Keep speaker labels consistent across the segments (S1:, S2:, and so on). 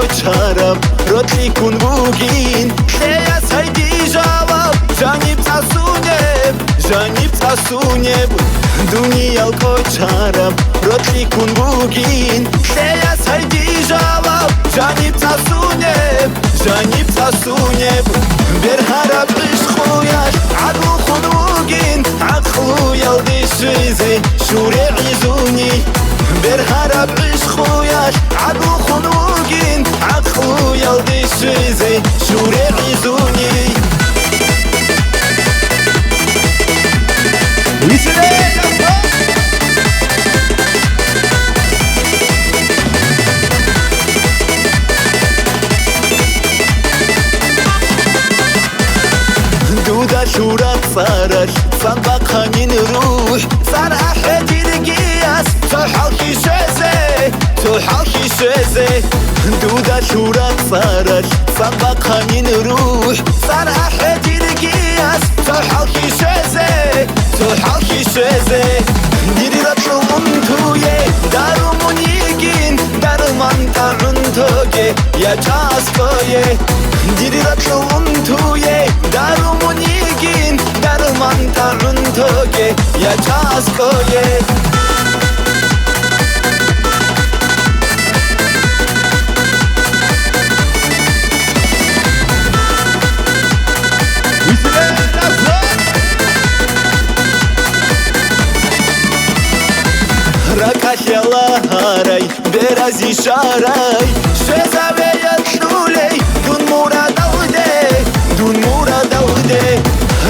S1: kočarab Rotli kun bugin Leja sajdi žalab Žanib casuneb Duniyal kočarab Rotli kun bugin Leja sajdi žalab Žanib casuneb Ber harab ishkhuyash Adlu kun bugin Aqlu yaldi shizi Shure izuni Ber harab ishkhuyash Adlu kun bugin Aqlu yaldi shizi Shure izuni دودا شورات صارش صنبقانين روح صار أحد القياس تحاكي شزي دودا شورات صارش صنبقانين روح صار أحد القياس تحاكي شزي ديري رطلون تويه دارو منيقين دارو منطعن تويه يا جاسكويه ديري رطلون تويه دارو منيقين دارو منطعن تويه يا جاسكويه Rakashela haray, berazi sharay Shezaveyat luley, dun muradaude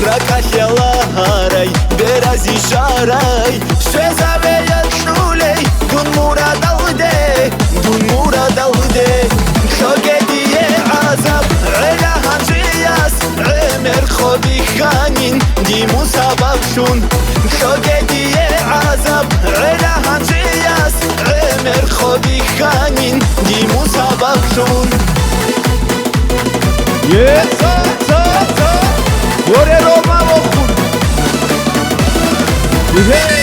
S1: Rakashela haray, berazi sharay Shezaveyat luley, dun muradaude Khogediye azab, ela hanjiyas Emer khobi khanin, di musabab shun Khogediye azab, ela hanjiyas Emer khobi khanin, di musabab shun
S2: Yes, Bore Roma Mokhun Hey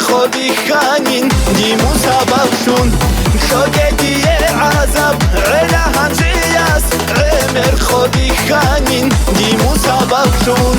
S1: خوبی خانین دی مسابق شون خودیه عذاب علا هنجیاس عمر خوبی خانین دی مسابق شون